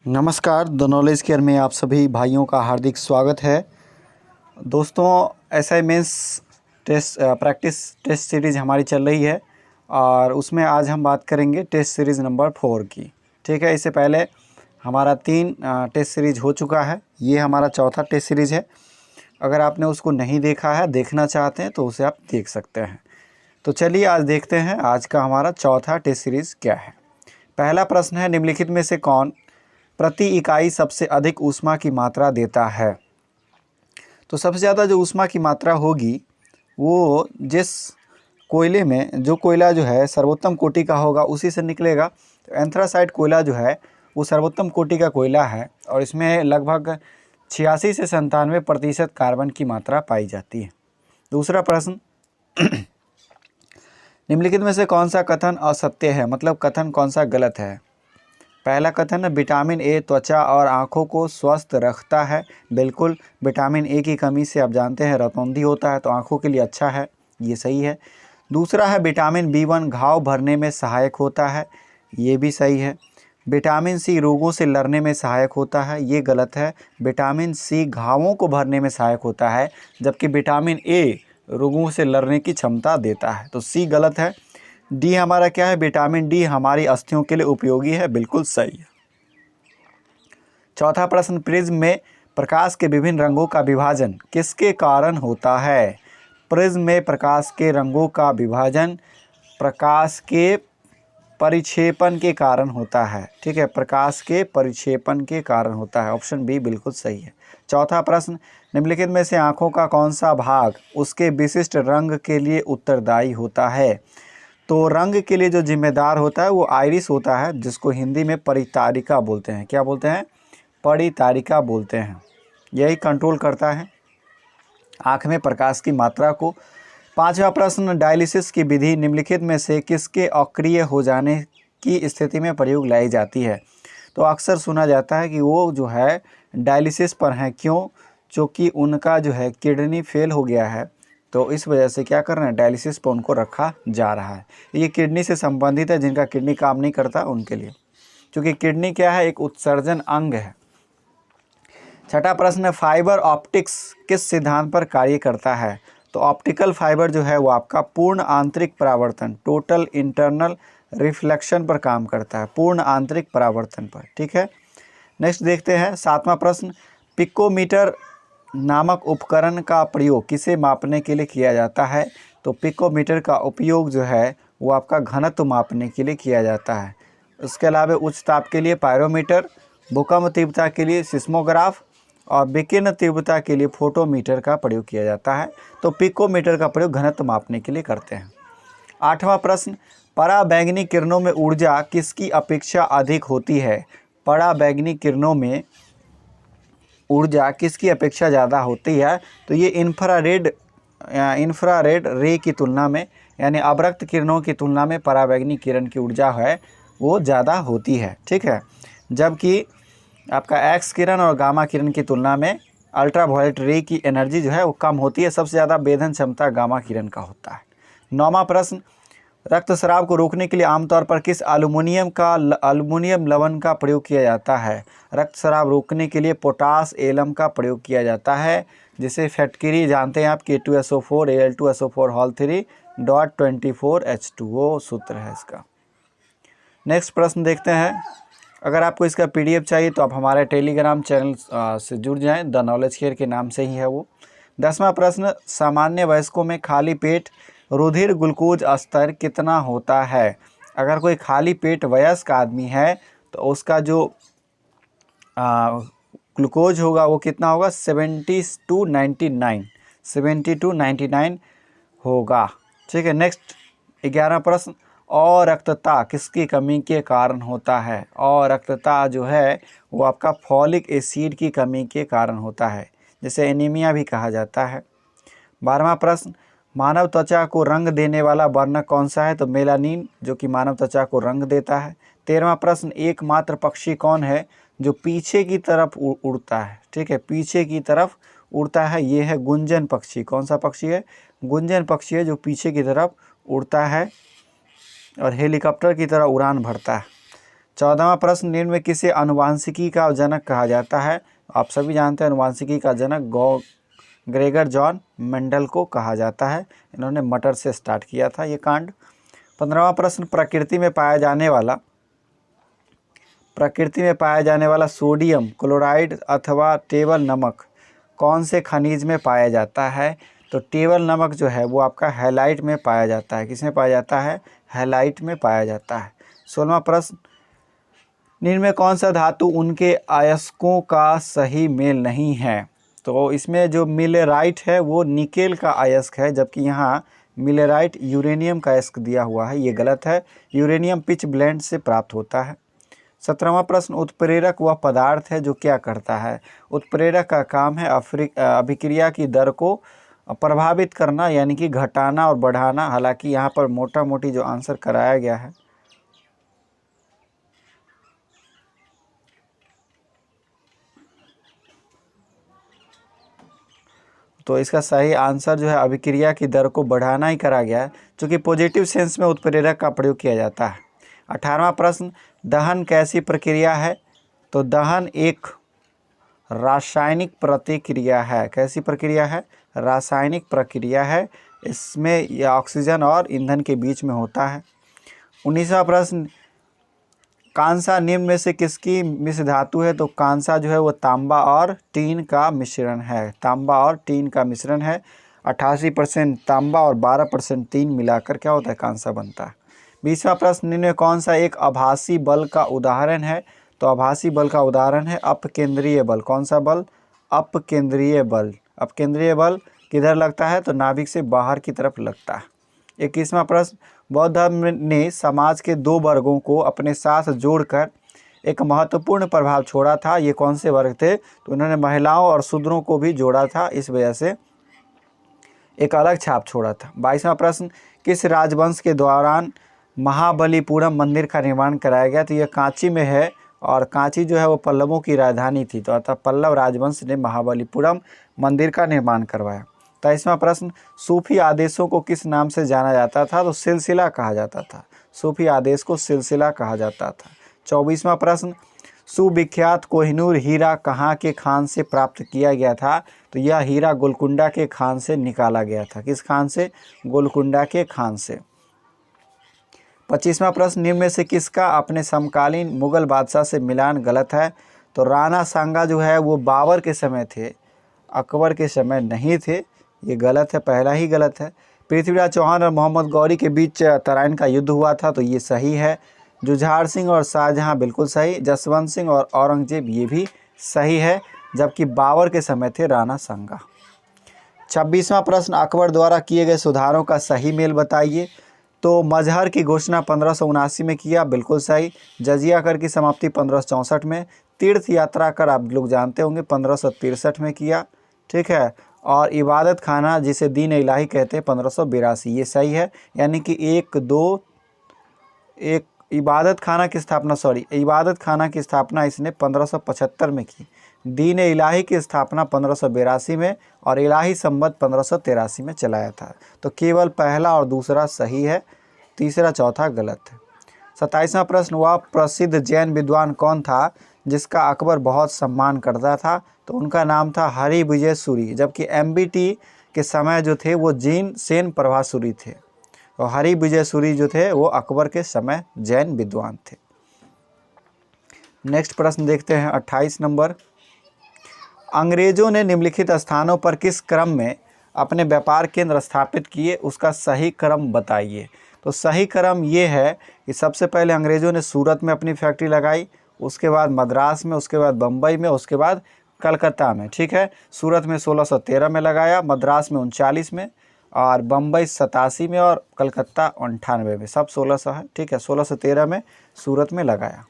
नमस्कार, the knowledge care में आप सभी भाइयों का हार्दिक स्वागत है। दोस्तों, SI mains practice test series हमारी चल रही है और उसमें आज हम बात करेंगे टेस्ट सीरीज़ नंबर 4 की। ठीक है, इससे पहले हमारा 3 टेस्ट सीरीज़ हो चुका है। ये हमारा चौथा टेस्ट सीरीज़ है। अगर आपने उसको नहीं देखा है, देखना चाहते हैं तो उसे आप देख सकते हैं। तो चलिए आज देखते हैं आज का हमारा चौथा टेस्ट सीरीज़ क्या है। पहला प्रश्न है, निम्नलिखित में से कौन प्रति इकाई सबसे अधिक ऊष्मा की मात्रा देता है। तो सबसे ज़्यादा जो ऊष्मा की मात्रा होगी वो जिस कोयले में जो कोयला जो है सर्वोत्तम कोटि का होगा उसी से निकलेगा। तो एंथ्रासाइट कोयला जो है वो सर्वोत्तम कोटि का कोयला है और इसमें लगभग 86 से 97% कार्बन की मात्रा पाई जाती है। दूसरा प्रश्न, निम्नलिखित में से कौन सा कथन असत्य है, मतलब कथन कौन सा गलत है। पहला कथन है, विटामिन ए त्वचा और आँखों को स्वस्थ रखता है। बिल्कुल, विटामिन ए की कमी से आप जानते हैं रतौंधी होता है तो आँखों के लिए अच्छा है, ये सही है। दूसरा है, विटामिन B1 घाव भरने में सहायक होता है, ये भी सही है। विटामिन सी रोगों से लड़ने में सहायक होता है, ये गलत है। विटामिन सी घावों को भरने में सहायक होता है जबकि विटामिन ए रोगों से लड़ने की क्षमता देता है, तो सी गलत है। डी हमारा क्या है, विटामिन डी हमारी अस्थियों के लिए उपयोगी है, बिल्कुल सही है। चौथा प्रश्न, प्रिज्म में प्रकाश के विभिन्न रंगों का विभाजन किसके कारण होता है। प्रिज्म में प्रकाश के रंगों का विभाजन प्रकाश के परिक्षेपण के कारण होता है। ठीक है, प्रकाश के परिक्षेपण के कारण होता है, ऑप्शन बी बिल्कुल सही है। चौथा प्रश्न, निम्नलिखित में से आँखों का कौन सा भाग उसके विशिष्ट रंग के लिए उत्तरदायी होता है। तो रंग के लिए जो जिम्मेदार होता है वो आइरिस होता है, जिसको हिंदी में परितारिका बोलते हैं। क्या बोलते हैं, परितारिका बोलते हैं। यही कंट्रोल करता है आँख में प्रकाश की मात्रा को। पांचवा प्रश्न, डायलिसिस की विधि निम्नलिखित में से किसके अक्रिय हो जाने की स्थिति में प्रयोग लाई जाती है। तो अक्सर सुना जाता है कि वो जो है डायलिसिस पर हैं, क्यों, क्योंकि उनका जो है किडनी फेल हो गया है, तो इस वजह से क्या कर रहे हैं, डायलिसिस पर उनको रखा जा रहा है। ये किडनी से संबंधित है, जिनका किडनी काम नहीं करता उनके लिए, क्योंकि किडनी क्या है, एक उत्सर्जन अंग है। छठा प्रश्न, फाइबर ऑप्टिक्स किस सिद्धांत पर कार्य करता है। तो ऑप्टिकल फाइबर जो है वो आपका पूर्ण आंतरिक परावर्तन, टोटल इंटरनल रिफ्लेक्शन पर काम करता है, पूर्ण आंतरिक परावर्तन पर। ठीक है, नेक्स्ट देखते हैं सातवां प्रश्न, पिकोमीटर नामक उपकरण का प्रयोग किसे मापने के लिए किया जाता है। तो पिकोमीटर का उपयोग जो है वो आपका घनत्व मापने के लिए किया जाता है। उसके अलावा उच्च ताप के लिए पायरोमीटर, भूकंप तीव्रता के लिए सिस्मोग्राफ और विकिरण तीव्रता के लिए फोटोमीटर का प्रयोग किया जाता है। तो पिकोमीटर का प्रयोग घनत्व मापने के लिए करते हैं। आठवां प्रश्न, पराबैंगनी किरणों में ऊर्जा किसकी अपेक्षा अधिक होती है। पराबैंगनी किरणों में ऊर्जा किसकी अपेक्षा ज़्यादा होती है। तो ये इंफ्रारेड रे की तुलना में, यानी अवरक्त किरणों की तुलना में पराबैंगनी किरण की ऊर्जा है वो ज़्यादा होती है। ठीक है, जबकि आपका एक्स किरण और गामा किरण की तुलना में अल्ट्रावायलेट रे की एनर्जी जो है वो कम होती है। सबसे ज़्यादा वेधन क्षमता गामा किरण का होता है। नौवां प्रश्न, रक्तस्राव को रोकने के लिए आमतौर पर किस अल्युमिनियम लवण का प्रयोग किया जाता है। रक्तस्राव रोकने के लिए पोटास एलम का प्रयोग किया जाता है, जिसे फैटकिरी जानते हैं आप, K2SO4 Al2SO4 हॉल 3.24H2O सूत्र है इसका। नेक्स्ट प्रश्न देखते हैं। अगर आपको इसका PDF चाहिए तो आप हमारे टेलीग्राम चैनल से जुड़ जाएं, द नॉलेज केयर के नाम से ही है वो। 10वां प्रश्न, सामान्य वयस्कों में खाली पेट रुधिर ग्लूकोज स्तर कितना होता है। अगर कोई खाली पेट वयस्क आदमी है तो उसका जो ग्लूकोज होगा वो कितना होगा, 70 to 99 होगा। ठीक है, नेक्स्ट 11वां प्रश्न, अरक्तता किसकी कमी के कारण होता है। अरक्तता जो है वो आपका फॉलिक एसिड की कमी के कारण होता है, जिसे एनीमिया भी कहा जाता है। 12वां प्रश्न, मानव त्वचा को रंग देने वाला वर्णक कौन सा है। तो मेलानिन, जो कि मानव त्वचा को रंग देता है। 13वां प्रश्न, एकमात्र पक्षी कौन है जो पीछे की तरफ उड़ता है। ठीक है, पीछे की तरफ उड़ता है, ये है गुंजन पक्षी। कौन सा पक्षी है, गुंजन पक्षी है जो पीछे की तरफ उड़ता है और हेलीकॉप्टर की तरह उड़ान भरता है। 14वां प्रश्न, निम्न में किसे आनुवांशिकी का जनक कहा जाता है? आप सभी जानते हैं आनुवांशिकी का जनक ग्रेगर जॉन मेंडल को कहा जाता है। इन्होंने मटर से स्टार्ट किया था ये कांड। 15वां प्रश्न, प्रकृति में पाया जाने वाला सोडियम क्लोराइड अथवा टेबल नमक कौन से खनिज में पाया जाता है? तो टेबल नमक जो है वो आपका हैलाइट में पाया जाता है। किसमें पाया जाता है? हैलाइट में पाया जाता है। 16वां प्रश्न, निम्न में कौन सा धातु उनके अयस्कों का सही मेल नहीं है? तो इसमें जो मिलेराइट है वो निकेल का अयस्क है, जबकि यहाँ मिलेराइट यूरेनियम का अयस्क दिया हुआ है, ये गलत है। यूरेनियम पिच ब्लेंड से प्राप्त होता है। 17वां प्रश्न, उत्प्रेरक वह पदार्थ है जो क्या करता है? उत्प्रेरक का काम है अभिक्रिया की दर को प्रभावित करना, यानी कि घटाना और बढ़ाना। हालांकि यहाँ पर मोटा मोटी जो आंसर कराया गया है तो इसका सही आंसर जो है अभिक्रिया की दर को बढ़ाना ही करा गया है, क्योंकि पॉजिटिव सेंस में उत्प्रेरक का प्रयोग किया जाता है। 18वां प्रश्न, दहन कैसी प्रक्रिया है? तो दहन एक रासायनिक प्रतिक्रिया है। कैसी प्रक्रिया है? रासायनिक प्रक्रिया है। इसमें यह ऑक्सीजन और ईंधन के बीच में होता है। 19वां प्रश्न, कांसा निम्न में से किसकी मिश्र धातु है? तो कांसा जो है वो तांबा और टीन का मिश्रण है। तांबा और टीन का मिश्रण है। 88% तांबा और 12% टीन मिलाकर क्या होता है? कांसा बनता है। 20वां प्रश्न, निम्न में कौन सा एक आभासी बल का उदाहरण है? तो आभासी बल का उदाहरण है अपकेंद्रीय बल। कौन सा बल? अपकेंद्रीय बल। अपकेंद्रीय बल किधर लगता है? तो नाभिक से बाहर की तरफ लगता है। 21वां प्रश्न, बौद्ध धर्म ने समाज के 2 वर्गों को अपने साथ जोड़कर एक महत्वपूर्ण प्रभाव छोड़ा था। ये कौन से वर्ग थे? तो उन्होंने महिलाओं और शूद्रों को भी जोड़ा था, इस वजह से एक अलग छाप छोड़ा था। 22वां प्रश्न, किस राजवंश के दौरान महाबलीपुरम मंदिर का निर्माण कराया गया? तो यह कांची में है, और कांची जो है वो पल्लवों की राजधानी थी, तो अतः पल्लव राजवंश ने महाबलीपुरम मंदिर का निर्माण करवाया। 23वां प्रश्न, सूफी आदेशों को किस नाम से जाना जाता था? तो सिलसिला कहा जाता था। सूफी आदेश को सिलसिला कहा जाता था। 24वां प्रश्न, सुविख्यात कोहिनूर हीरा कहाँ के खान से प्राप्त किया गया था? तो यह हीरा गोलकुंडा के खान से निकाला गया था। किस खान से? गोलकुंडा के खान से। 25वां प्रश्न, निम्न में से किसका अपने समकालीन मुगल बादशाह से मिलान गलत है? तो राणा सांगा जो है वो बाबर के समय थे, अकबर के समय नहीं थे, ये गलत है, पहला ही गलत है। पृथ्वीराज चौहान और मोहम्मद गौरी के बीच तराइन का युद्ध हुआ था, तो ये सही है। जुझार सिंह और शाहजहां बिल्कुल सही। जसवंत सिंह और औरंगजेब ये भी सही है, जबकि बाबर के समय थे राणा सांगा। 26वां प्रश्न, अकबर द्वारा किए गए सुधारों का सही मेल बताइए। तो मजहर की घोषणा 1579 में किया, बिल्कुल सही। जजिया कर की समाप्ति 1564 में। तीर्थ यात्रा कर आप लोग जानते होंगे 1563 में किया, ठीक है। और इबादत खाना जिसे दीन इलाही कहते हैं 1582, ये सही है। यानी कि इबादत खाना की स्थापना इसने 1575 में की। दीन इलाही की स्थापना 1582 में और इलाही संबत 1583 में चलाया था। तो केवल पहला और दूसरा सही है, तीसरा चौथा गलत है। 27वां प्रश्न, वह प्रसिद्ध जैन विद्वान कौन था जिसका अकबर बहुत सम्मान करता था? तो उनका नाम था हरिविजय सूरी, जबकि MBT के समय जो थे वो जैन सेन प्रभासूरी थे, और हरिविजय सूरी जो थे वो अकबर के समय जैन विद्वान थे। नेक्स्ट प्रश्न देखते हैं 28 नंबर, अंग्रेजों ने निम्नलिखित स्थानों पर किस क्रम में अपने व्यापार केंद्र स्थापित किए? उसका सही क्रम बताइए। तो सही क्रम ये है कि सबसे पहले अंग्रेज़ों ने सूरत में अपनी फैक्ट्री लगाई, उसके बाद मद्रास में, उसके बाद बम्बई में, उसके बाद कलकत्ता में, ठीक है। सूरत में 1613 में लगाया, मद्रास में 39 में, और बम्बई 87 में, और कलकत्ता 98 में, सब 1600 है, ठीक है। 1613 में सूरत में लगाया।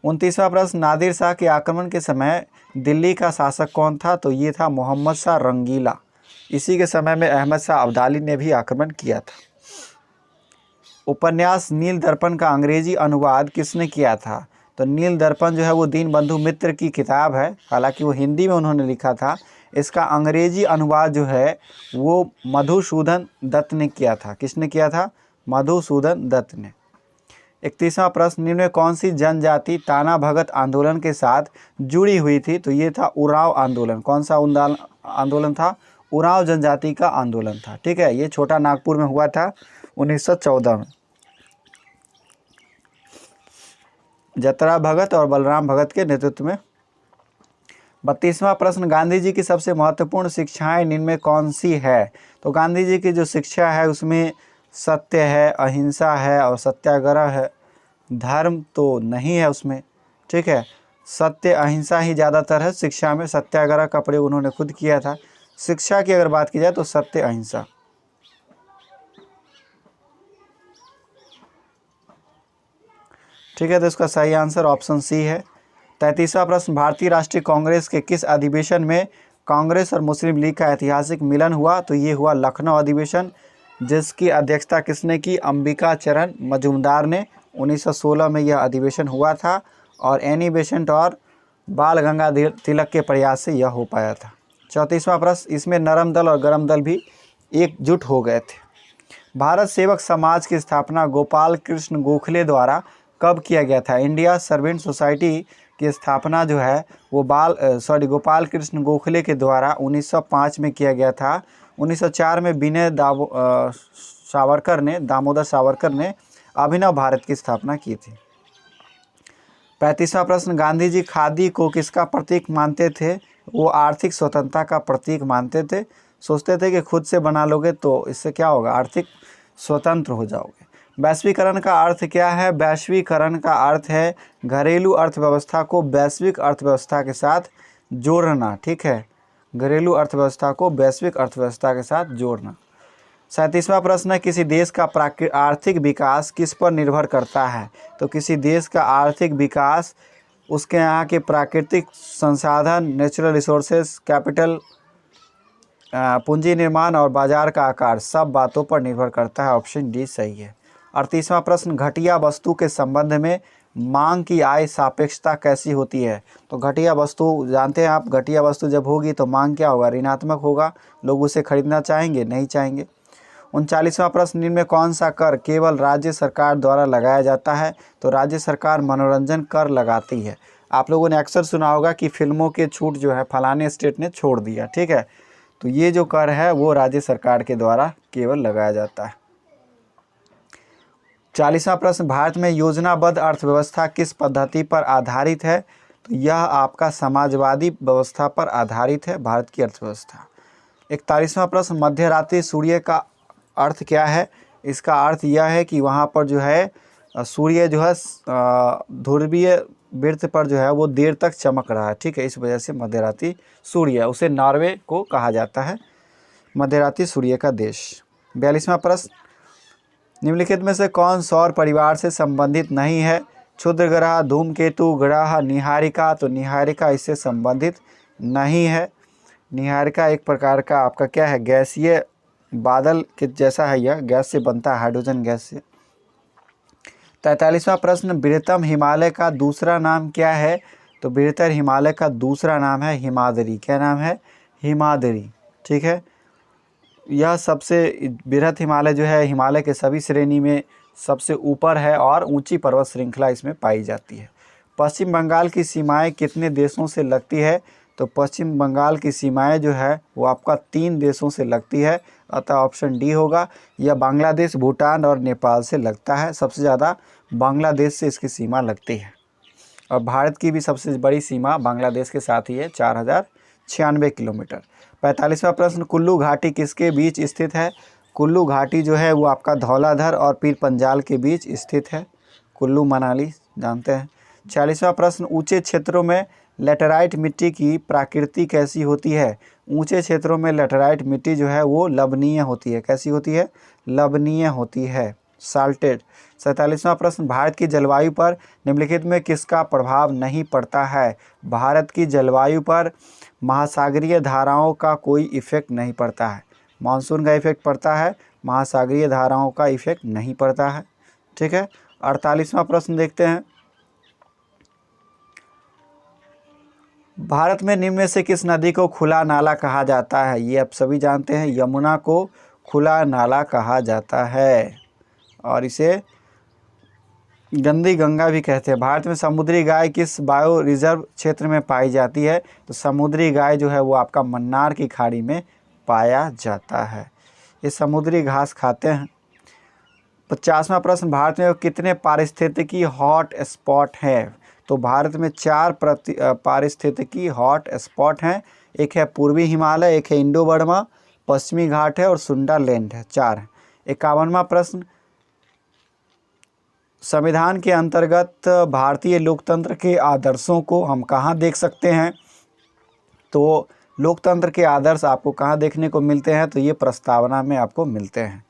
29वां प्रश्न, नादिर शाह के आक्रमण के समय दिल्ली का शासक कौन था? तो ये था मोहम्मद शाह रंगीला। इसी के समय में अहमद शाह अब्दाली ने भी आक्रमण किया था। उपन्यास नील दर्पण का अंग्रेजी अनुवाद किसने किया था? तो नील दर्पण जो है वो दीनबंधु मित्र की किताब है, हालांकि वो हिंदी में उन्होंने लिखा था। इसका अंग्रेजी अनुवाद जो है वो मधुसूदन दत्त ने किया था। किसने किया था? मधुसूदन दत्त ने। 31वां प्रश्न, निम्न में कौन सी जनजाति ताना भगत आंदोलन के साथ जुड़ी हुई थी? तो ये था उरांव आंदोलन। कौन सा आंदोलन था? उरांव जनजाति का आंदोलन था। ठीक है, ये छोटा नागपुर में हुआ था 1914 में। जतरा भगत और बलराम भगत के नेतृत्व में। 32वां प्रश्न, गांधी जी की सबसे महत्वपूर्ण शिक्षाएं निम्न में कौन सी है? तो गांधी जी की जो शिक्षा है उसमें सत्य है, अहिंसा है और सत्याग्रह है। धर्म तो नहीं है उसमें। ठीक है, सत्य अहिंसा ही ज़्यादातर है शिक्षा में। सत्याग्रह का प्रयोग उन्होंने खुद किया था। शिक्षा की अगर बात की जाए तो सत्य अहिंसा। ठीक है, तो इसका सही आंसर ऑप्शन सी है। 33वां प्रश्न, भारतीय राष्ट्रीय कांग्रेस के किस अधिवेशन में कांग्रेस और मुस्लिम लीग का ऐतिहासिक मिलन हुआ? तो ये हुआ लखनऊ अधिवेशन, जिसकी अध्यक्षता किसने की? अंबिका चरण मजूमदार ने। 1916 में यह अधिवेशन हुआ था और एनी बेसेंट और बाल गंगाधर तिलक के प्रयास से यह हो पाया था। 34वां प्रश्न, इसमें नरम दल और गरम दल भी एकजुट हो गए थे। भारत सेवक समाज की स्थापना गोपाल कृष्ण गोखले द्वारा कब किया गया था? इंडिया सर्वेंट सोसाइटी की स्थापना जो है वो गोपाल कृष्ण गोखले के द्वारा 1905 में किया गया था। 1904 में दामोदर सावरकर ने अभिनव भारत की स्थापना की थी। 35वां प्रश्न, गांधी जी खादी को किसका प्रतीक मानते थे? वो आर्थिक स्वतंत्रता का प्रतीक मानते थे। सोचते थे कि खुद से बना लोगे तो इससे क्या होगा? आर्थिक स्वतंत्र हो जाओगे। वैश्वीकरण का अर्थ क्या है? वैश्वीकरण का अर्थ है घरेलू अर्थव्यवस्था को वैश्विक अर्थव्यवस्था के साथ जोड़ना। ठीक है, घरेलू अर्थव्यवस्था को वैश्विक अर्थव्यवस्था के साथ जोड़ना। 37वां प्रश्न है, किसी देश का आर्थिक विकास किस पर निर्भर करता है? तो किसी देश का आर्थिक विकास उसके यहाँ के प्राकृतिक संसाधन, नेचुरल रिसोर्सेज, कैपिटल, पूंजी निर्माण और बाजार का आकार, सब बातों पर निर्भर करता है। ऑप्शन डी सही है। 38वां प्रश्न, घटिया वस्तु के संबंध में मांग की आय सापेक्षता कैसी होती है? तो घटिया वस्तु जानते हैं आप, घटिया वस्तु जब होगी तो मांग क्या होगा? ऋणात्मक होगा। लोग उसे खरीदना चाहेंगे? नहीं चाहेंगे। 39वां प्रश्न, निम्न में कौन सा कर केवल राज्य सरकार द्वारा लगाया जाता है? तो राज्य सरकार मनोरंजन कर लगाती है। आप लोगों ने अक्सर सुना होगा कि फिल्मों के छूट जो है फलाने स्टेट ने छोड़ दिया। ठीक है, तो ये जो कर है वो राज्य सरकार के द्वारा केवल लगाया जाता है। 40वां प्रश्न, भारत में योजनाबद्ध अर्थव्यवस्था किस पद्धति पर आधारित है? तो यह आपका समाजवादी व्यवस्था पर आधारित है भारत की अर्थव्यवस्था। 41वां प्रश्न, मध्यरात्रि सूर्य का अर्थ क्या है? इसका अर्थ यह है कि वहाँ पर जो है सूर्य जो है ध्रुवीय वृत्त पर जो है वो देर तक चमक रहा है। ठीक है, इस वजह से मध्यरात्रि सूर्य, उसे नॉर्वे को कहा जाता है मध्यरात्रि सूर्य का देश। 42वां प्रश्न, निम्नलिखित में से कौन सौर परिवार से संबंधित नहीं है? क्षुद्र ग्रह, धूमकेतु, ग्रह, निहारिका। तो निहारिका इससे संबंधित नहीं है। निहारिका एक प्रकार का आपका क्या है? गैसीय बादल के जैसा है, यह गैस से बनता है, हाइड्रोजन गैस से। 43वां प्रश्न, बृहत्तम हिमालय का दूसरा नाम क्या है? तो बृहत्तर हिमालय का दूसरा नाम है हिमाद्री। क्या नाम है? हिमाद्री। ठीक है, यह सबसे बृहत हिमालय जो है हिमालय के सभी श्रेणी में सबसे ऊपर है और ऊंची पर्वत श्रृंखला इसमें पाई जाती है। पश्चिम बंगाल की सीमाएं कितने देशों से लगती है? तो पश्चिम बंगाल की सीमाएं जो है वो आपका 3 देशों से लगती है, अतः ऑप्शन डी होगा। यह बांग्लादेश, भूटान और नेपाल से लगता है। सबसे ज़्यादा बांग्लादेश से इसकी सीमा लगती है और भारत की भी सबसे बड़ी सीमा बांग्लादेश के साथ ही है, 4096 किलोमीटर। 45वां प्रश्न, कुल्लू घाटी किसके बीच स्थित है? कुल्लू घाटी जो है वो आपका धौलाधर और पीर पंजाल के बीच स्थित है। कुल्लू मनाली जानते हैं। 46वां प्रश्न, ऊंचे क्षेत्रों में लेटराइट मिट्टी की प्रकृति कैसी होती है? ऊंचे क्षेत्रों में लेटराइट मिट्टी जो है वो लवणीय होती है। कैसी होती है? लवणीय होती है, साल्टेड। 47वां प्रश्न, भारत की जलवायु पर निम्नलिखित में किसका प्रभाव नहीं पड़ता है? भारत की जलवायु पर महासागरीय धाराओं का कोई इफेक्ट नहीं पड़ता है। मानसून का इफेक्ट पड़ता है, महासागरीय धाराओं का इफेक्ट नहीं पड़ता है। ठीक है, 48वां प्रश्न देखते हैं। भारत में निम्न में से किस नदी को खुला नाला कहा जाता है? ये आप सभी जानते हैं, यमुना को खुला नाला कहा जाता है और इसे गंदी गंगा भी कहते हैं। भारत में समुद्री गाय किस बायो रिजर्व क्षेत्र में पाई जाती है? तो समुद्री गाय जो है वो आपका मन्नार की खाड़ी में पाया जाता है। ये समुद्री घास खाते हैं। 50वां प्रश्न, भारत में कितने पारिस्थितिकी हॉट स्पॉट हैं? तो भारत में 4 पारिस्थितिकी हॉट स्पॉट हैं। एक है पूर्वी हिमालय, एक है इंडो बर्मा, पश्चिमी घाट है और सुंडरलैंड है। 4 है। 51वां प्रश्न, संविधान के अंतर्गत भारतीय लोकतंत्र के आदर्शों को हम कहाँ देख सकते हैं? तो लोकतंत्र के आदर्श आपको कहाँ देखने को मिलते हैं? तो ये प्रस्तावना में आपको मिलते हैं।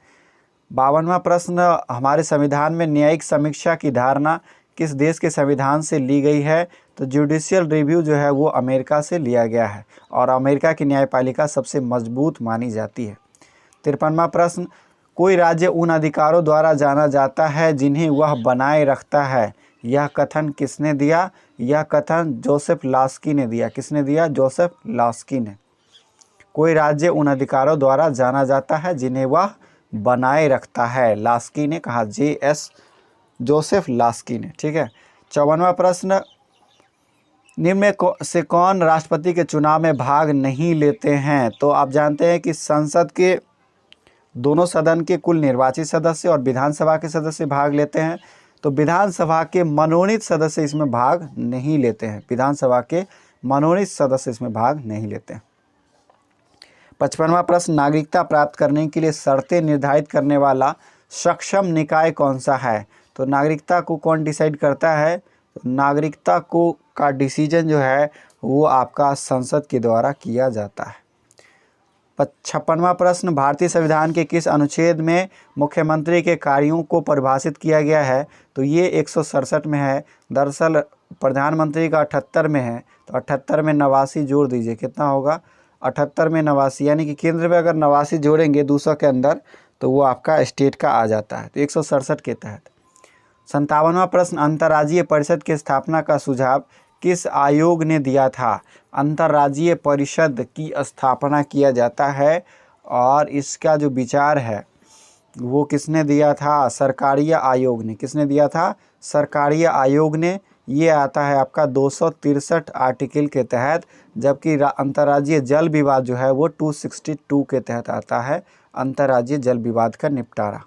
52वां प्रश्न, हमारे संविधान में न्यायिक समीक्षा की धारणा किस देश के संविधान से ली गई है? तो जुडिशियल रिव्यू जो है वो अमेरिका से लिया गया है और अमेरिका की न्यायपालिका सबसे मजबूत मानी जाती है। 53वां प्रश्न, कोई राज्य उन अधिकारों द्वारा जाना जाता है जिन्हें वह बनाए रखता है। यह कथन किसने दिया? यह कथन जोसेफ लास्की ने दिया। किसने दिया? जोसेफ लास्की ने। कोई राज्य उन अधिकारों द्वारा जाना जाता है जिन्हें वह बनाए रखता है, लास्की ने कहा, जोसेफ लास्की ने। ठीक है। 54वां प्रश्न, निम्न में से कौन राष्ट्रपति के चुनाव में भाग नहीं लेते हैं? तो आप जानते हैं कि संसद के दोनों सदन के कुल निर्वाचित सदस्य और विधानसभा के सदस्य भाग लेते हैं। तो विधानसभा के मनोनीत सदस्य इसमें भाग नहीं लेते हैं। विधानसभा के मनोनीत सदस्य इसमें भाग नहीं लेते हैं। 55वां प्रश्न, नागरिकता प्राप्त करने के लिए शर्तें निर्धारित करने वाला सक्षम निकाय कौन सा है? तो नागरिकता को कौन डिसाइड करता है? तो नागरिकता को का डिसीजन जो है वो आपका संसद के द्वारा किया जाता है। 56वां प्रश्न, भारतीय संविधान के किस अनुच्छेद में मुख्यमंत्री के कार्यों को परिभाषित किया गया है? तो ये 167 में है। दरअसल प्रधानमंत्री का 78 में है। तो 78 में 89 जोड़ दीजिए, कितना होगा? 78 में 89, यानी कि केंद्र में अगर 89 जोड़ेंगे 200 के अंदर तो वो आपका स्टेट का आ जाता है। तो 167 के तहत। 57वां प्रश्न, अंतर्राज्यीय परिषद की स्थापना का सुझाव किस आयोग ने दिया था? अंतर्राज्यीय परिषद की स्थापना किया जाता है और इसका जो विचार है वो किसने दिया था? सरकारीय आयोग ने। किसने दिया था? सरकारीय आयोग ने। ये आता है आपका 263 आर्टिकल के तहत, जबकि अंतर्राज्यीय जल विवाद जो है वो 262 के तहत आता है, अंतर्राज्यीय जल विवाद का निपटारा।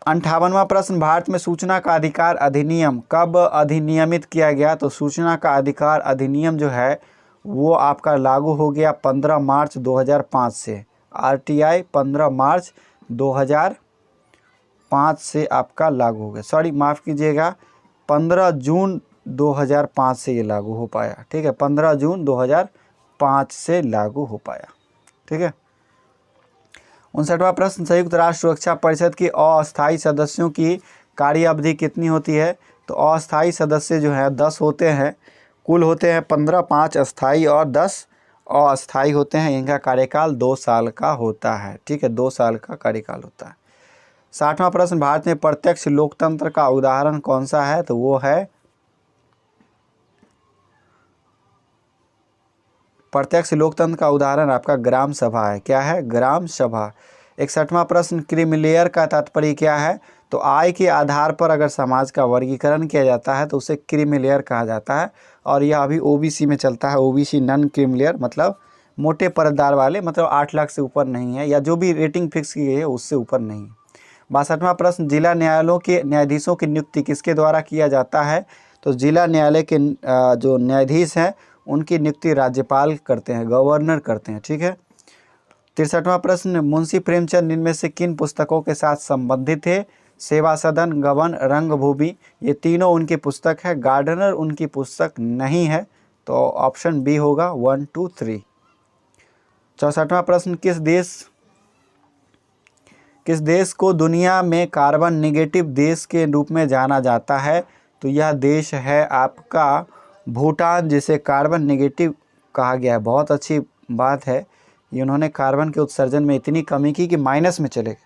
58वां प्रश्न, भारत में सूचना का अधिकार अधिनियम कब अधिनियमित किया गया? तो सूचना का अधिकार अधिनियम जो है वो आपका लागू हो गया 15 मार्च 2005 से। आरटीआई 15 मार्च 2005 से आपका लागू हो गया। सॉरी, माफ़ कीजिएगा, 15 जून 2005 से ये लागू हो पाया। ठीक है, 15 जून 2005 से लागू हो पाया। ठीक है। 59वां प्रश्न, संयुक्त राष्ट्र सुरक्षा परिषद की अस्थायी सदस्यों की कार्य अवधि कितनी होती है? तो अस्थायी सदस्य जो है 10 होते हैं। कुल होते हैं 15, 5 अस्थायी और 10 अस्थायी होते हैं। इनका कार्यकाल 2 साल का होता है। ठीक है, 2 साल का कार्यकाल होता है। 60वां प्रश्न, भारत में प्रत्यक्ष लोकतंत्र का उदाहरण कौन सा है? तो वो है प्रत्यक्ष लोकतंत्र का उदाहरण आपका ग्राम सभा है। क्या है? ग्राम सभा। 61वां प्रश्न, क्रीमी लेयर का तात्पर्य क्या है? तो आय के आधार पर अगर समाज का वर्गीकरण किया जाता है तो उसे क्रीमी लेयर कहा जाता है और यह अभी ओबीसी में चलता है। ओबीसी नॉन क्रीमी लेयर मतलब मोटे परतदार वाले, मतलब 8 लाख से ऊपर नहीं है, या जो भी रेटिंग फिक्स की गई है उससे ऊपर नहीं है। 62वां प्रश्न, जिला न्यायालयों के न्यायाधीशों की नियुक्ति किसके द्वारा किया जाता है? तो जिला न्यायालय के जो न्यायाधीश हैं उनकी नियुक्ति राज्यपाल करते हैं, गवर्नर करते हैं। ठीक है। 63वां प्रश्न, मुंशी प्रेमचंद इनमें से किन पुस्तकों के साथ संबंधित थे? सेवा सदन, गबन, रंगभूमि, ये तीनों उनकी पुस्तक है। गार्डनर उनकी पुस्तक नहीं है, तो ऑप्शन बी होगा 1, 2, 3। 64वां प्रश्न, किस देश को दुनिया में कार्बन निगेटिव देश के रूप में जाना जाता है? तो यह देश है आपका भूटान, जिसे कार्बन निगेटिव कहा गया है। बहुत अच्छी बात है, ये उन्होंने कार्बन के उत्सर्जन में इतनी कमी की कि माइनस में चले गए।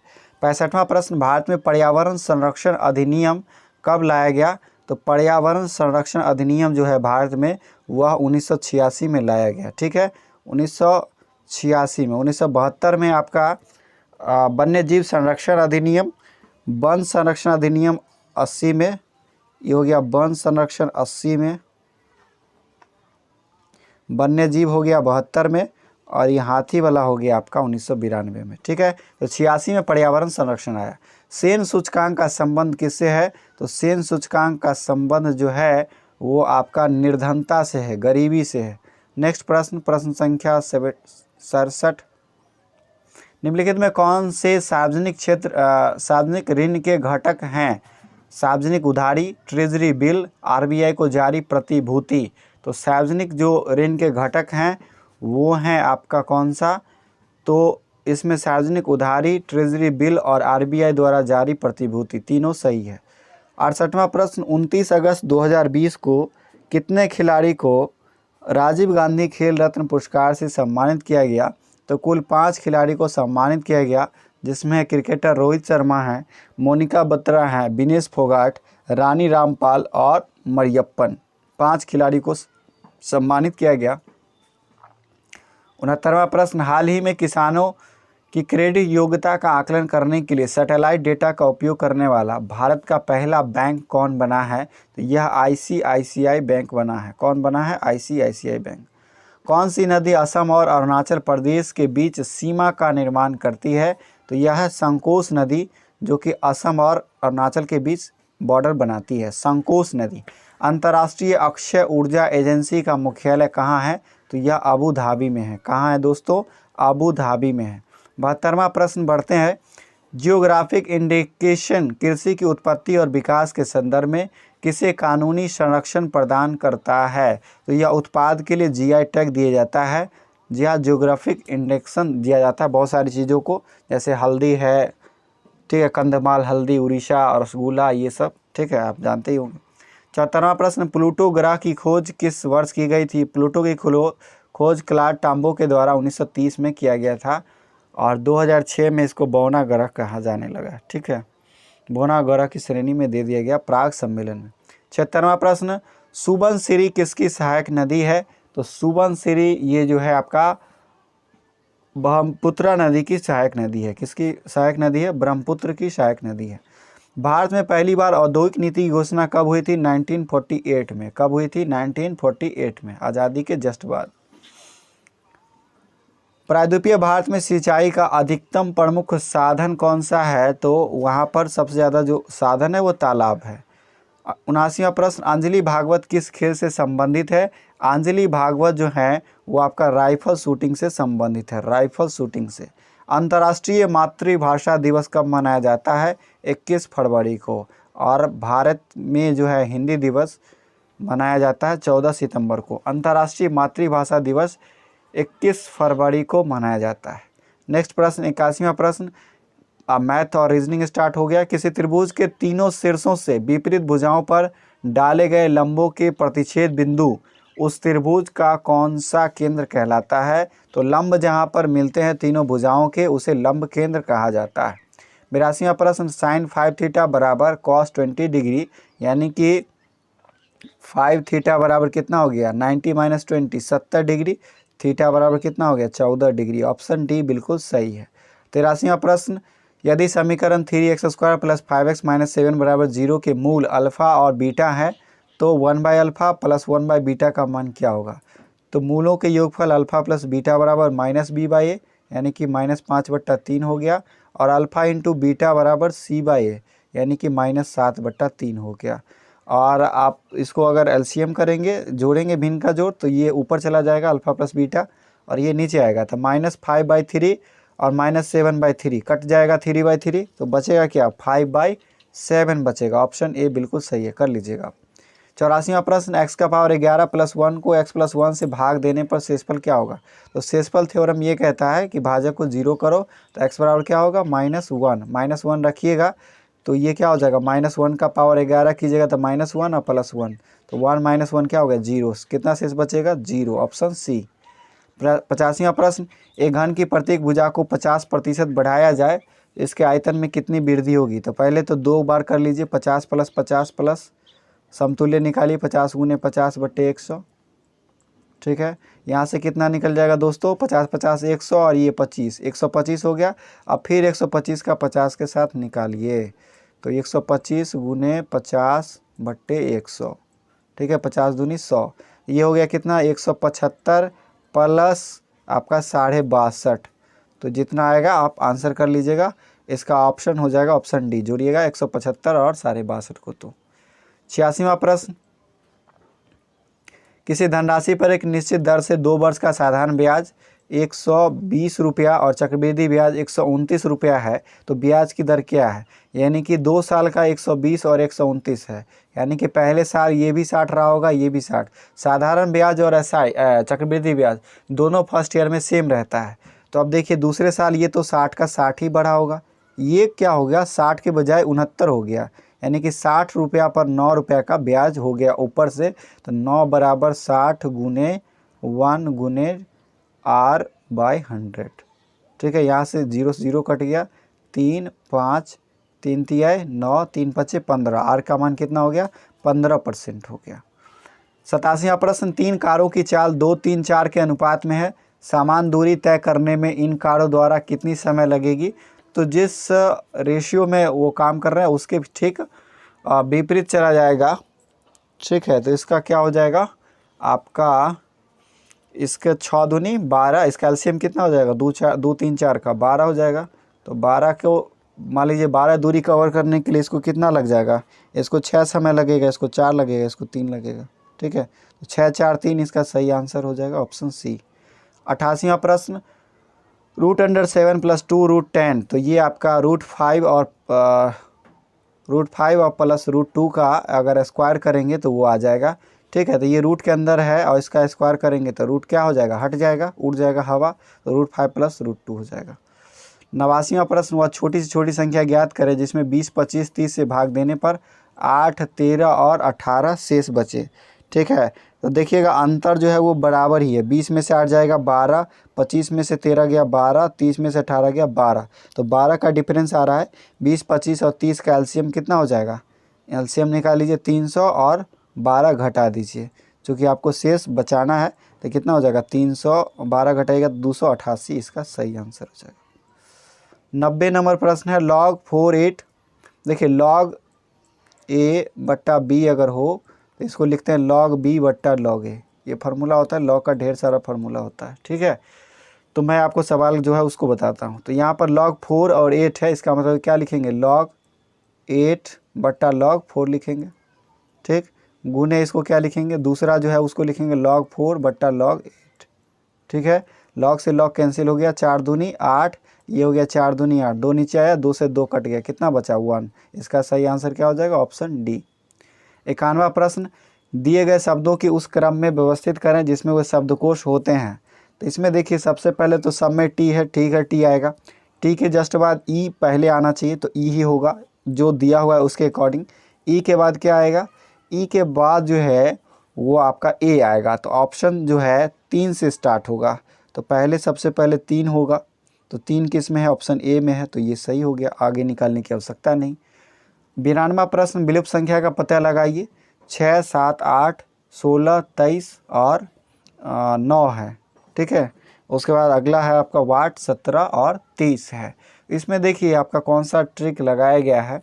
65वां प्रश्न, भारत में पर्यावरण संरक्षण अधिनियम कब लाया गया? तो पर्यावरण संरक्षण अधिनियम जो है भारत में वह 1986 में लाया गया। ठीक है, 1986 में। 1972 में आपका वन्य जीव संरक्षण अधिनियम, वन संरक्षण अधिनियम 80 में, ये हो गया वन संरक्षण 80 में, वन्य जीव हो गया 72 में, और ये हाथी वाला हो गया आपका 1992 में। ठीक है, तो 86 में पर्यावरण संरक्षण आया। सेन सूचकांक का संबंध किससे है? तो सेन सूचकांक का संबंध जो है वो आपका निर्धनता से है, गरीबी से है। नेक्स्ट प्रश्न, प्रश्न संख्या 67, निम्नलिखित में कौन से सार्वजनिक ऋण के घटक हैं? सार्वजनिक उधारी, ट्रेजरी बिल, आरबीआई को जारी प्रतिभूति। तो सार्वजनिक जो ऋण के घटक हैं वो हैं आपका कौन सा? तो इसमें सार्वजनिक उधारी, ट्रेजरी बिल और आरबीआई द्वारा जारी प्रतिभूति, तीनों सही है। 68वां प्रश्न, 29 अगस्त 2020 को कितने खिलाड़ी को राजीव गांधी खेल रत्न पुरस्कार से सम्मानित किया गया? तो कुल 5 खिलाड़ी को सम्मानित किया गया, जिसमें क्रिकेटर रोहित शर्मा हैं, मोनिका बत्रा हैं, विनेश फोगाट, रानी रामपाल और मरियप्पन। 5 खिलाड़ी को सम्मानित किया गया। 69वां प्रश्न, हाल ही में किसानों की क्रेडिट योग्यता का आकलन करने के लिए सैटेलाइट डेटा का उपयोग करने वाला भारत का पहला बैंक कौन बना है? तो यह आईसीआईसीआई बैंक बना है। कौन बना है? ICICI bank. कौन सी नदी असम और अरुणाचल प्रदेश के बीच सीमा का निर्माण करती है? तो यह है संकोश नदी, जो कि असम और अरुणाचल के बीच बॉर्डर बनाती है, संकोश नदी। अंतर्राष्ट्रीय अक्षय ऊर्जा एजेंसी का मुख्यालय कहाँ है? तो यह अबू धाबी में है। कहाँ है दोस्तों? अबू धाबी में है। 72वां प्रश्न बढ़ते हैं। जियोग्राफिक इंडिकेशन कृषि की उत्पत्ति और विकास के संदर्भ में किसे कानूनी संरक्षण प्रदान करता है? तो यह उत्पाद के लिए जीआई टैग दिया जाता है। जी हाँ, जियोग्राफिक इंडेक्शन दिया जाता है बहुत सारी चीज़ों को, जैसे हल्दी है, ठीक है, कंधमाल हल्दी, उड़ीसा और रसगुल्ला, ये सब, ठीक है, आप जानते ही होंगे। 74वां प्रश्न, प्लूटो ग्रह की खोज किस वर्ष की गई थी? प्लूटो की खोज क्लाड टाम्बो के द्वारा 1930 में किया गया था और 2006 में इसको बौना ग्रह कहा जाने लगा। ठीक है, बौना ग्रह की श्रेणी में दे दिया गया प्राग सम्मेलन में। 76वां प्रश्न, सुबनसिरी किसकी सहायक नदी है? तो सुबनसिरी ये जो है आपका ब्रह्मपुत्र नदी की सहायक नदी है। किसकी सहायक नदी है? ब्रह्मपुत्र की सहायक नदी है। भारत में पहली बार औद्योगिक नीति की घोषणा कब हुई थी? 1948 में। कब हुई थी? 1948 में, आज़ादी के जस्ट बाद। प्रायद्वीपीय भारत में सिंचाई का अधिकतम प्रमुख साधन कौन सा है? तो वहाँ पर सबसे ज़्यादा जो साधन है वो तालाब है। 79वां प्रश्न, अंजलि भागवत किस खेल से संबंधित है? अंजलि भागवत जो है वो आपका राइफल शूटिंग से संबंधित है, राइफल शूटिंग से। अंतर्राष्ट्रीय मातृभाषा दिवस कब मनाया जाता है? 21 फरवरी को। और भारत में जो है हिंदी दिवस मनाया जाता है 14 सितंबर को। अंतर्राष्ट्रीय मातृभाषा दिवस 21 फरवरी को मनाया जाता है। नेक्स्ट प्रश्न, 81वां प्रश्न, अब मैथ और रीजनिंग स्टार्ट हो गया। किसी त्रिभुज के तीनों शीर्षों से विपरीत भुजाओं पर डाले गए लंबों के प्रतिच्छेद बिंदु उस त्रिभुज का कौन सा केंद्र कहलाता है? तो लंब जहां पर मिलते हैं तीनों भुजाओं के, उसे लंब केंद्र कहा जाता है। 82वां प्रश्न, साइन 5 थीटा बराबर कॉस 20 डिग्री, यानी कि 5 थीटा बराबर कितना हो गया? 90 - 20, 70 डिग्री। थीटा बराबर कितना हो गया? 14 डिग्री। ऑप्शन डी बिल्कुल सही है। 83वां प्रश्न, यदि समीकरण 3x² + 5x - 7 बराबर 0 के मूल अल्फ़ा और बीटा है तो 1/α + 1/बीटा का मान क्या होगा? तो मूलों के योगफल अल्फ़ा प्लस बीटा बराबर -b/a, यानी कि -5/3 हो गया, और अल्फ़ा इंटू बीटा बराबर c/a, यानी कि -7/3 हो गया। और आप इसको अगर एलसीएम करेंगे, जोड़ेंगे भिन्न का जोड़, तो ये ऊपर चला जाएगा अल्फ़ा प्लस बीटा और ये नीचे आएगा, तो -5/3 और -7/3 कट जाएगा 3/3, तो बचेगा क्या? 5/7 बचेगा। ऑप्शन ए बिल्कुल सही है, कर लीजिएगा। 84वां प्रश्न, x का पावर 11 + 1 को x + 1 से भाग देने पर शेषफल क्या होगा? तो शेषफल थ्योरम ये कहता है कि भाजक को 0 करो तो x बराबर क्या होगा? -1 -1 रखिएगा, तो ये क्या हो जाएगा? -1 का पावर 11 कीजिएगा तो -1 और +1, तो 1 - 1 क्या हो गया? 0। कितना शेष बचेगा? 0। Option C. 85वां प्रश्न, एक घन की प्रत्येक भुजा को 50% बढ़ाया जाए, इसके आयतन में कितनी वृद्धि होगी? तो पहले तो 2 बार कर लीजिए, 50 + 50 प्लस समतुल्य निकालिए, 50 × 50/100, ठीक है, यहाँ से कितना निकल जाएगा दोस्तों, 50 50 100 और ये 25, 125 हो गया। अब फिर 125 का 50 के साथ निकालिए, तो 125 गुने 50 बट्टे 100, ठीक है, 50 दूनी 100, ये हो गया कितना 175 प्लस आपका 62.5, तो जितना आएगा आप आंसर कर लीजिएगा। इसका ऑप्शन हो जाएगा ऑप्शन डी, जोड़िएगा 175 और 62.5 को। तो 86वां प्रश्न, किसी धनराशि पर एक निश्चित दर से 2 वर्ष का साधारण ब्याज 120 रुपया और चक्रवृद्धि ब्याज 129 रुपया है, तो ब्याज की दर क्या है? यानी कि 2 साल का 120 और 129 है, यानी कि पहले साल ये भी 60 रहा होगा, ये भी 60। साधारण ब्याज और चक्रवृद्धि ब्याज दोनों फर्स्ट ईयर में सेम रहता है। तो अब देखिए दूसरे साल ये तो 60 का 60 ही बढ़ा होगा, ये क्या हो गया 60 के बजाय 69 हो गया, यानी कि 60 रुपया पर 9 रुपया का ब्याज हो गया ऊपर से। तो 9 बराबर 60 गुने 1 गुने R/100, ठीक है, यहाँ से 0 से 0 कट गया, 3 5 3 तिहाई 9 3 5 15, आर का मान कितना हो गया 15% हो गया। 87वां प्रश्न, 3 कारों की चाल 2 3 4 के अनुपात में है, समान दूरी तय करने में इन कारों द्वारा कितनी समय लगेगी? तो जिस रेशियो में वो काम कर रहे हैं उसके ठीक विपरीत चला जाएगा, ठीक है। तो इसका क्या हो जाएगा आपका, इसके 6 दूनी 12, इसका एलसीएम कितना हो जाएगा 2 3 4 का 12 हो जाएगा। तो 12 को मान लीजिए 12 दूरी कवर करने के लिए इसको कितना लग जाएगा, इसको 6 समय लगेगा, इसको 4 लगेगा, इसको 3 लगेगा, ठीक है। तो 6 4 3 इसका सही आंसर हो जाएगा ऑप्शन सी। 88वां प्रश्न, √7 + 2 √10, तो ये आपका √5 और प्लस √2 का अगर स्क्वायर करेंगे तो वो आ जाएगा, ठीक है। तो ये रूट के अंदर है और इसका स्क्वायर करेंगे तो रूट क्या हो जाएगा, हट जाएगा, उड़ जाएगा हवा, तो √5 + √2 हो जाएगा। 89वां प्रश्न, वह छोटी से छोटी संख्या ज्ञात करें जिसमें 20 25 30 से भाग देने पर 8 13 और 18 शेष बचे, ठीक है। तो देखिएगा अंतर जो है वो बराबर ही है, 20 में से 8 जाएगा 12, 25 में से 13 गया 12, 30 में से 18 गया 12, तो 12 का डिफरेंस आ रहा है। 20 25 और 30 का एलसीएम कितना हो जाएगा, एलसीएम निकाल लीजिए 300 और 12 घटा दीजिए, चूँकि आपको शेष बचाना है, तो कितना हो जाएगा 300, 12 घटाएगा 288, इसका सही आंसर हो जाएगा। 90 नंबर प्रश्न है, log 4 8, देखिए log a बट्टा b अगर हो तो इसको लिखते हैं log b बट्टा log a, ये फार्मूला होता है, log का ढेर सारा फार्मूला होता है, ठीक है। तो मैं आपको सवाल जो है उसको बताता हूँ। तो यहाँ पर log 4 और 8 है, इसका मतलब क्या लिखेंगे, log 8 बट्टा log 4 लिखेंगे, ठीक। गुने इसको क्या लिखेंगे, दूसरा जो है उसको लिखेंगे log 4 बट्टा log 8, ठीक है। log से log कैंसिल हो गया, 4 दूनी 8, ये हो गया 4 दूनी 8, 2 नीचे आया, 2 से 2 कट गया, कितना बचा 1, इसका सही आंसर क्या हो जाएगा ऑप्शन डी। 91वां प्रश्न, दिए गए शब्दों की उस क्रम में व्यवस्थित करें जिसमें वे शब्दकोश होते हैं। तो इसमें देखिए सबसे पहले तो सब में टी है, ठीक है, टी आएगा, टी के जस्ट बाद ई पहले आना चाहिए, तो ई ही होगा जो दिया हुआ है उसके अकॉर्डिंग। ई के बाद क्या आएगा, ई के बाद जो है वो आपका ए आएगा, तो ऑप्शन जो है 3 से स्टार्ट होगा, तो पहले सबसे पहले 3 होगा, तो 3 किस में है, ऑप्शन ए में है, तो ये सही हो गया, आगे निकालने की आवश्यकता नहीं। 92वां प्रश्न, विलुप्त संख्या का पता लगाइए, 6 7 8 16 23 और 9 है, ठीक है। उसके बाद अगला है आपका वाट 17 और 30 है। इसमें देखिए आपका कौन सा ट्रिक लगाया गया है,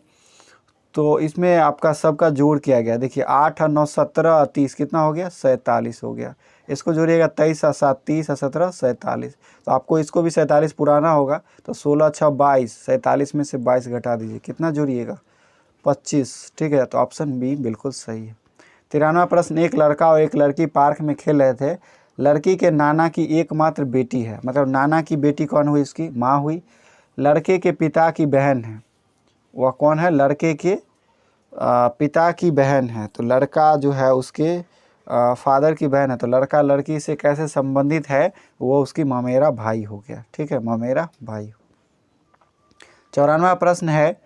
तो इसमें आपका सबका जोड़ किया गया, देखिए 8 और 9 17 और 30 कितना हो गया 47 हो गया, इसको जोड़िएगा 23 और 7 30 और 17 47, तो आपको इसको भी 47 पुराना होगा, तो 16 6 22, 47 में से 22 घटा दीजिए, कितना जोड़िएगा 25, ठीक है। तो ऑप्शन बी बिल्कुल सही है। 93वां प्रश्न, एक लड़का और एक लड़की पार्क में खेल रहे थे, लड़की के नाना की एकमात्र बेटी है, मतलब नाना की बेटी कौन हुई, इसकी माँ हुई, लड़के के पिता की बहन है, वह कौन है, लड़के के पिता की बहन है, तो लड़का जो है उसके फादर की बहन है, तो लड़का लड़की से कैसे संबंधित है, वो उसकी ममेरा भाई हो गया, ठीक है, ममेरा भाई। 94वां प्रश्न है,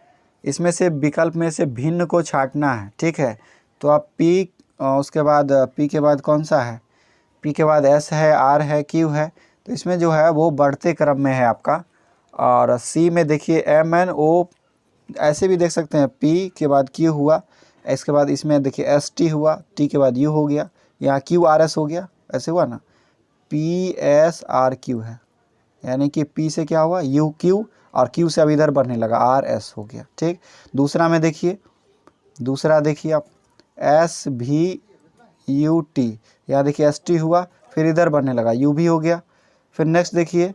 इसमें से विकल्प में से भिन्न को छांटना है, ठीक है। तो आप पी, उसके बाद पी के बाद कौन सा है, पी के बाद एस है, आर है, क्यू है, तो इसमें जो है वो बढ़ते क्रम में है आपका। और सी में देखिए एम एन ओ, ऐसे भी देख सकते हैं, पी के बाद क्यू हुआ, इसके बाद इसमें देखिए एस टी हुआ, टी के बाद यू हो गया, यहाँ क्यू आर एस हो गया, ऐसे हुआ ना, PSRQ है, यानी कि P से क्या हुआ UQ और Q से अब इधर बढ़ने लगा RS हो गया। ठीक, दूसरा में देखिए, दूसरा देखिए आप SVUT, यहाँ देखिए ST हुआ, फिर इधर बढ़ने लगा UV हो गया। फिर नेक्स्ट देखिए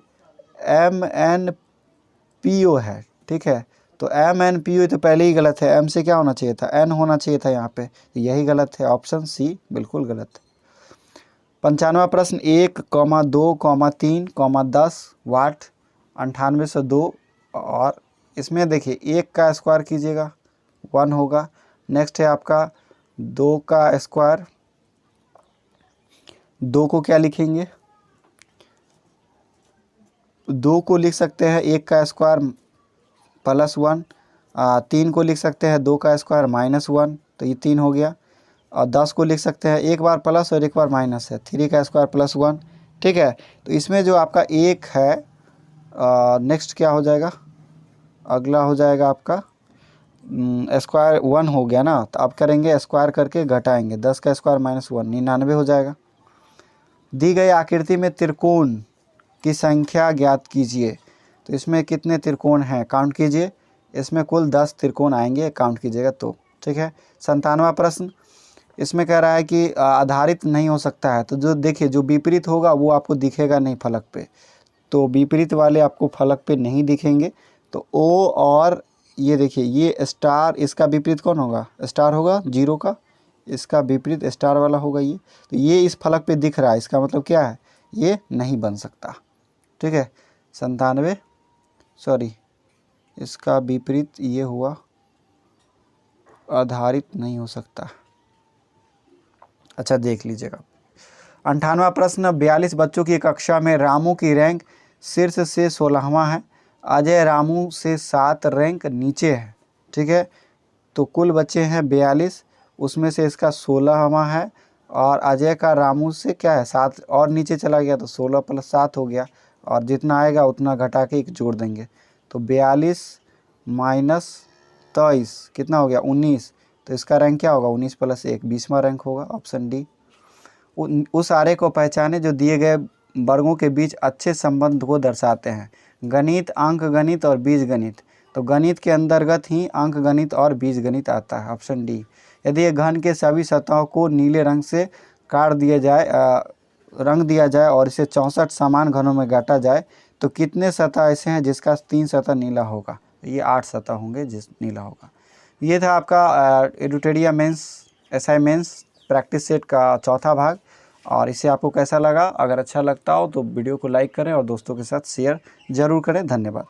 MNPO है, ठीक है, तो MNPO तो पहले ही गलत है, M से क्या होना चाहिए था, N होना चाहिए था यहाँ पे, तो यही गलत है, ऑप्शन C बिल्कुल गलत है। 95वां प्रश्न 1, 2, 3, 10 वाट 9802, और इसमें देखिए 1 का स्क्वायर कीजिएगा 1 होगा। नेक्स्ट है आपका 2 का स्क्वायर, 2 को क्या लिखेंगे, 2 को लिख सकते हैं 1 का स्क्वायर +1, 3 को लिख सकते हैं 2 का स्क्वायर -1, तो ये 3 हो गया, और 10 को लिख सकते हैं एक बार प्लस और एक बार माइनस है, 3 का स्क्वायर +1। ठीक है, तो इसमें जो आपका 1 है, नेक्स्ट क्या हो जाएगा, अगला हो जाएगा आपका स्क्वायर 1 हो गया ना, तो आप करेंगे स्क्वायर करके घटाएंगे, 10 का स्क्वायर -1 99 हो जाएगा। दी गई आकृति में त्रिकोण की संख्या ज्ञात कीजिए, तो इसमें कितने त्रिकोण हैं काउंट कीजिए, इसमें कुल 10 त्रिकोण आएंगे, काउंट कीजिएगा तो। ठीक है, 97वां प्रश्न, इसमें कह रहा है कि आधारित नहीं हो सकता है, तो जो देखिए जो विपरीत होगा वो आपको दिखेगा नहीं फलक पे, तो विपरीत वाले आपको फलक पे नहीं दिखेंगे। तो O और ये देखिए ये स्टार, इसका विपरीत कौन होगा, स्टार होगा 0 का, इसका विपरीत स्टार वाला होगा ये, तो ये इस फलक पे दिख रहा है, इसका मतलब क्या है, ये नहीं बन सकता। ठीक है, 97, सॉरी इसका विपरीत ये हुआ, आधारित नहीं हो सकता। अच्छा देख लीजिएगा। 98वां प्रश्न, 42 बच्चों की कक्षा में रामू की रैंक शीर्ष से 16वां है, अजय रामू से 7 रैंक नीचे है। ठीक है, तो कुल बच्चे हैं 42, उसमें से इसका 16वां है, और अजय का रामू से क्या है 7 और नीचे चला गया, तो 16 + 7 हो गया, और जितना आएगा उतना घटा के एक जोड़ देंगे, तो 42 - 23 कितना हो गया 19, तो इसका रैंक क्या होगा 19 + 1 20वां रैंक होगा, ऑप्शन डी। उस आरेख को पहचाने जो दिए गए वर्गों के बीच अच्छे संबंध को दर्शाते हैं। गणित, अंक गणित और बीज गणित, तो गणित के अंतर्गत ही अंक गणित और बीज गणित आता है, ऑप्शन डी। यदि एक घन के सभी सतहों को नीले रंग से काट दिया जाए, रंग दिया जाए और इसे 64 समान घनों में काटा जाए, तो कितने सतह ऐसे हैं जिसका 3 सतह नीला होगा, ये 8 सतह होंगे जिस नीला होगा। ये था आपका Eduteria mains SI mains practice set का चौथा भाग, और इसे आपको कैसा लगा, अगर अच्छा लगता हो तो वीडियो को लाइक करें और दोस्तों के साथ शेयर ज़रूर करें। धन्यवाद।